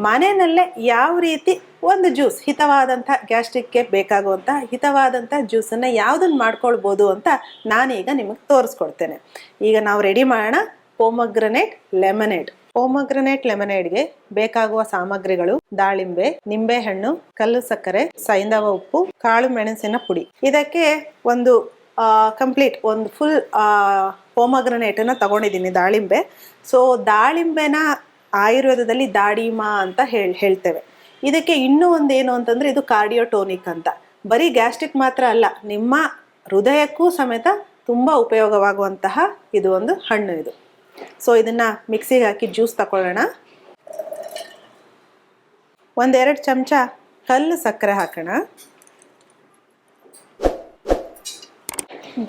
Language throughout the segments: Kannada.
ಮನೆಯಲ್ಲೇ ಯಾವ ರೀತಿ ಒಂದು ಜ್ಯೂಸ್ ಹಿತವಾದಂಥ ಗ್ಯಾಸ್ಟ್ರಿಕ್ಗೆ ಬೇಕಾಗುವಂಥ ಹಿತವಾದಂಥ ಜ್ಯೂಸನ್ನು ಯಾವುದನ್ನು ಮಾಡ್ಕೊಳ್ಬೋದು ಅಂತ ನಾನೀಗ ನಿಮಗೆ ತೋರಿಸ್ಕೊಡ್ತೇನೆ. ಈಗ ನಾವು ರೆಡಿ ಮಾಡೋಣ ಪೊಮಗ್ರನೇಟ್ ಲೆಮನೇಡ್. ಪೊಮಗ್ರನೇಟ್ ಲೆಮನೇಡ್ಗೆ ಬೇಕಾಗುವ ಸಾಮಗ್ರಿಗಳು: ದಾಳಿಂಬೆ, ನಿಂಬೆಹಣ್ಣು, ಕಲ್ಲು ಸಕ್ಕರೆ, ಸೈಂಧವ ಉಪ್ಪು, ಕಾಳು ಮೆಣಸಿನ ಪುಡಿ. ಇದಕ್ಕೆ ಒಂದು ಕಂಪ್ಲೀಟ್ ಒಂದು ಫುಲ್ ಪೊಮಗ್ರನೇಟನ್ನು ತಗೊಂಡಿದ್ದೀನಿ, ದಾಳಿಂಬೆ. ಸೊ ದಾಳಿಂಬೆನ ಆಯುರ್ವೇದದಲ್ಲಿ ದಾಡಿಮ ಅಂತ ಹೇಳ್ತೇವೆ. ಇದಕ್ಕೆ ಇನ್ನೂ ಒಂದು ಏನು ಅಂತಂದರೆ, ಇದು ಕಾರ್ಡಿಯೋಟೋನಿಕ್ ಅಂತ. ಬರೀ ಗ್ಯಾಸ್ಟ್ರಿಕ್ ಮಾತ್ರ ಅಲ್ಲ, ನಿಮ್ಮ ಹೃದಯಕ್ಕೂ ಸಮೇತ ತುಂಬ ಉಪಯೋಗವಾಗುವಂತಹ ಇದು ಒಂದು ಹಣ್ಣು ಇದು. ಸೊ ಇದನ್ನು ಮಿಕ್ಸಿಗೆ ಹಾಕಿ ಜ್ಯೂಸ್ ತಗೊಳ್ಳೋಣ. 1-2 ಚಮಚ ಕಲ್ಲು ಸಕ್ಕರೆ ಹಾಕೋಣ.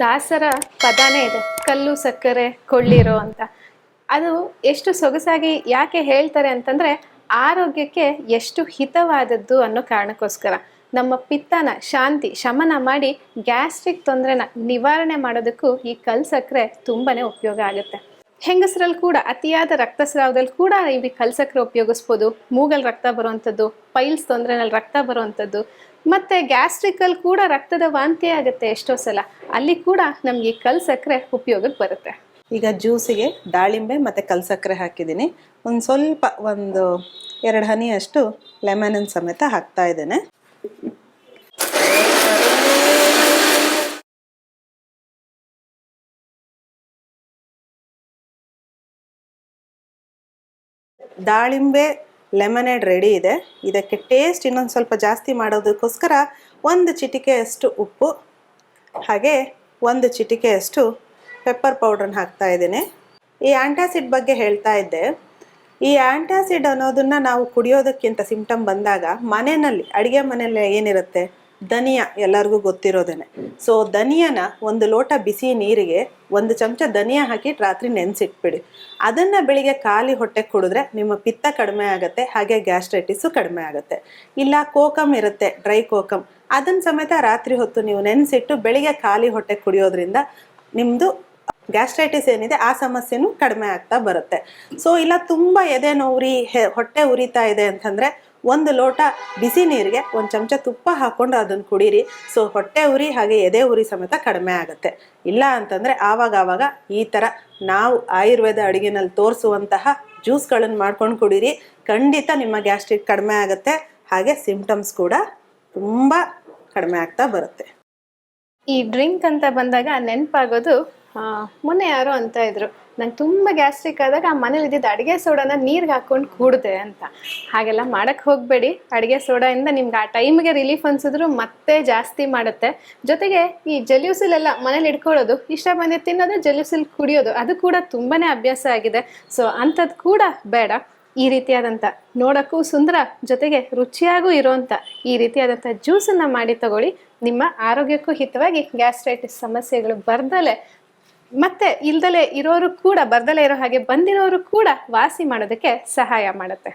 ದಾಸರ ಪದಾನೇ ಇದೆ, ಕಲ್ಲು ಸಕ್ಕರೆ ಕೊಳ್ಳಿರೋ ಅಂತ. ಅದು ಎಷ್ಟು ಸೊಗಸಾಗಿ ಯಾಕೆ ಹೇಳ್ತಾರೆ ಅಂತಂದರೆ, ಆರೋಗ್ಯಕ್ಕೆ ಎಷ್ಟು ಹಿತವಾದದ್ದು ಅನ್ನೋ ಕಾರಣಕ್ಕೋಸ್ಕರ. ನಮ್ಮ ಪಿತ್ತನ ಶಮನ ಮಾಡಿ ಗ್ಯಾಸ್ಟ್ರಿಕ್ ತೊಂದರೆನ ನಿವಾರಣೆ ಮಾಡೋದಕ್ಕೂ ಈ ಕಲ್ಲು ಸಕ್ಕರೆ ತುಂಬಾ ಉಪಯೋಗ ಆಗುತ್ತೆ. ಹೆಂಗಸರಲ್ಲಿ ಕೂಡ ಅತಿಯಾದ ರಕ್ತಸ್ರಾವದಲ್ಲಿ ಕೂಡ ಈ ಕಲ್ಲು ಸಕ್ಕರೆ ಉಪಯೋಗಿಸ್ಬೋದು. ಮೂಗಲ್ಲಿ ರಕ್ತ ಬರುವಂಥದ್ದು, ಪೈಲ್ಸ್ ತೊಂದರೆನಲ್ಲಿ ರಕ್ತ ಬರುವಂಥದ್ದು, ಮತ್ತು ಗ್ಯಾಸ್ಟ್ರಿಕಲ್ಲಿ ಕೂಡ ರಕ್ತದ ವಾಂತಿ ಆಗುತ್ತೆ ಎಷ್ಟೋ ಸಲ, ಅಲ್ಲಿ ಕೂಡ ನಮಗೆ ಈ ಕಲ್ಲು ಸಕ್ಕರೆ ಉಪಯೋಗಕ್ಕೆ ಬರುತ್ತೆ. ಈಗ ಜ್ಯೂಸಿಗೆ ದಾಳಿಂಬೆ ಮತ್ತು ಕಲ್ಲು ಸಕ್ಕರೆ ಹಾಕಿದ್ದೀನಿ. ಒಂದು ಸ್ವಲ್ಪ 1-2 ಹನಿಯಷ್ಟು ಲೆಮನ್ ಸಮೇತ ಹಾಕ್ತಾ ಇದ್ದೇನೆ. ದಾಳಿಂಬೆ ಲೆಮನೇಡ್ ರೆಡಿ ಇದೆ. ಇದಕ್ಕೆ ಟೇಸ್ಟ್ ಇನ್ನೊಂದು ಸ್ವಲ್ಪ ಜಾಸ್ತಿ ಮಾಡೋದಕ್ಕೋಸ್ಕರ 1 ಚಿಟಿಕೆಯಷ್ಟು ಉಪ್ಪು ಹಾಗೆ 1 ಚಿಟಿಕೆಯಷ್ಟು ಪೆಪ್ಪರ್ ಪೌಡ್ರನ್ನ ಹಾಕ್ತಾ ಇದ್ದೀನಿ. ಈ ಆ್ಯಂಟಾಸಿಡ್ ಬಗ್ಗೆ ಹೇಳ್ತಾ ಇದ್ದೆ. ಈ ಆ್ಯಂಟಾಸಿಡ್ ಅನ್ನೋದನ್ನು ನಾವು ಕುಡಿಯೋದಕ್ಕಿಂತ ಸಿಂಪ್ಟಮ್ ಬಂದಾಗ ಮನೆಯಲ್ಲಿ ಅಡುಗೆ ಮನೆಯಲ್ಲಿ ಏನಿರುತ್ತೆ, ಧನಿಯಾ ಎಲ್ಲರಿಗೂ ಗೊತ್ತಿರೋದೇನೆ. ಸೊ ಧನಿಯಾನ 1 ಲೋಟ ಬಿಸಿ ನೀರಿಗೆ 1 ಚಮಚ ಧನಿಯಾ ಹಾಕಿ ರಾತ್ರಿ ನೆನೆಸಿಟ್ಬಿಡಿ. ಅದನ್ನು ಬೆಳಿಗ್ಗೆ ಖಾಲಿ ಹೊಟ್ಟೆ ಕುಡಿದ್ರೆ ನಿಮ್ಮ ಪಿತ್ತ ಕಡಿಮೆ ಆಗುತ್ತೆ, ಹಾಗೆ ಗ್ಯಾಸ್ಟ್ರೈಟಿಸು ಕಡಿಮೆ ಆಗುತ್ತೆ. ಇಲ್ಲ ಕೋಕಮ್ ಇರುತ್ತೆ, ಡ್ರೈ ಕೋಕಮ್, ಅದನ್ನು ಸಮೇತ ರಾತ್ರಿ ಹೊತ್ತು ನೀವು ನೆನೆಸಿಟ್ಟು ಬೆಳಿಗ್ಗೆ ಖಾಲಿ ಹೊಟ್ಟೆ ಕುಡಿಯೋದ್ರಿಂದ ನಿಮ್ಮದು ಗ್ಯಾಸ್ಟ್ರೈಟಿಸ್ ಏನಿದೆ ಆ ಸಮಸ್ಯೆನೂ ಕಡಿಮೆ ಆಗ್ತಾ ಬರುತ್ತೆ. ಸೊ ಇಲ್ಲ ತುಂಬ ಎದೆ ನೋವ್ರಿ ಹೊಟ್ಟೆ ಉರಿತಾ ಇದೆ ಅಂತಂದರೆ 1 ಲೋಟ ಬಿಸಿ ನೀರಿಗೆ 1 ಚಮಚ ತುಪ್ಪ ಹಾಕ್ಕೊಂಡು ಅದನ್ನು ಕುಡೀರಿ. ಸೊ ಹೊಟ್ಟೆ ಉರಿ ಹಾಗೆ ಎದೆ ಉರಿ ಸಮೇತ ಕಡಿಮೆ ಆಗುತ್ತೆ. ಇಲ್ಲ ಅಂತಂದರೆ ಆವಾಗ ಈ ಥರ ನಾವು ಆಯುರ್ವೇದ ಅಡುಗೆನಲ್ಲಿ ತೋರಿಸುವಂತಹ ಜ್ಯೂಸ್ಗಳನ್ನು ಮಾಡ್ಕೊಂಡು ಕುಡೀರಿ. ಖಂಡಿತ ನಿಮ್ಮ ಗ್ಯಾಸ್ಟ್ರಿಕ್ ಕಡಿಮೆ ಆಗುತ್ತೆ, ಹಾಗೆ ಸಿಂಪ್ಟಮ್ಸ್ ಕೂಡ ತುಂಬ ಕಡಿಮೆ ಆಗ್ತಾ ಬರುತ್ತೆ. ಈ ಡ್ರಿಂಕ್ ಅಂತ ಬಂದಾಗ ನೆನಪಾಗೋದು, ಮೊನ್ನೆ ಯಾರೋ ಅಂತ ಇದ್ರು, ನಂಗೆ ತುಂಬ ಗ್ಯಾಸ್ಟ್ರಿಕ್ ಆದಾಗ ಆ ಮನೇಲಿ ಇದ್ದಿದ್ದು ಅಡುಗೆ ಸೋಡಾನ ನೀರಿಗೆ ಹಾಕ್ಕೊಂಡು ಕೂಡಿದೆ ಅಂತ. ಹಾಗೆಲ್ಲ ಮಾಡೋಕ್ಕೆ ಹೋಗಬೇಡಿ. ಅಡುಗೆ ಸೋಡಾಯಿಂದ ನಿಮ್ಗೆ ಆ ಟೈಮಿಗೆ ರಿಲೀಫ್ ಅನಿಸಿದ್ರು ಮತ್ತೆ ಜಾಸ್ತಿ ಮಾಡುತ್ತೆ. ಜೊತೆಗೆ ಈ ಜಲ್ಯೂಸಿಲೆಲ್ಲ ಮನೇಲಿ ಇಟ್ಕೊಳ್ಳೋದು, ಇಷ್ಟ ಬಂದಿದ್ದು ತಿನ್ನೋದು, ಜಲ್ಯೂಸಿಲ್ ಕುಡಿಯೋದು, ಅದು ಕೂಡ ತುಂಬಾ ಅಭ್ಯಾಸ ಆಗಿದೆ. ಸೊ ಅಂಥದ್ದು ಕೂಡ ಬೇಡ. ಈ ರೀತಿಯಾದಂಥ ನೋಡೋಕ್ಕೂ ಸುಂದರ ಜೊತೆಗೆ ರುಚಿಯಾಗೂ ಇರೋವಂಥ ಈ ರೀತಿಯಾದಂಥ ಜ್ಯೂಸನ್ನು ಮಾಡಿ ತಗೊಳ್ಳಿ. ನಿಮ್ಮ ಆರೋಗ್ಯಕ್ಕೂ ಹಿತವಾಗಿ ಗ್ಯಾಸ್ಟ್ರೈಟಿಸ್ ಸಮಸ್ಯೆಗಳು ಬರ್ದಲೆ ಮತ್ತೆ ಇಲ್ದಲೇ ಇರೋರು ಕೂಡ, ಬರ್ದಲೇ ಇರೋ ಹಾಗೆ ಬಂದಿರೋರು ಕೂಡ ವಾಸಿ ಮಾಡೋದಕ್ಕೆ ಸಹಾಯ ಮಾಡುತ್ತೆ.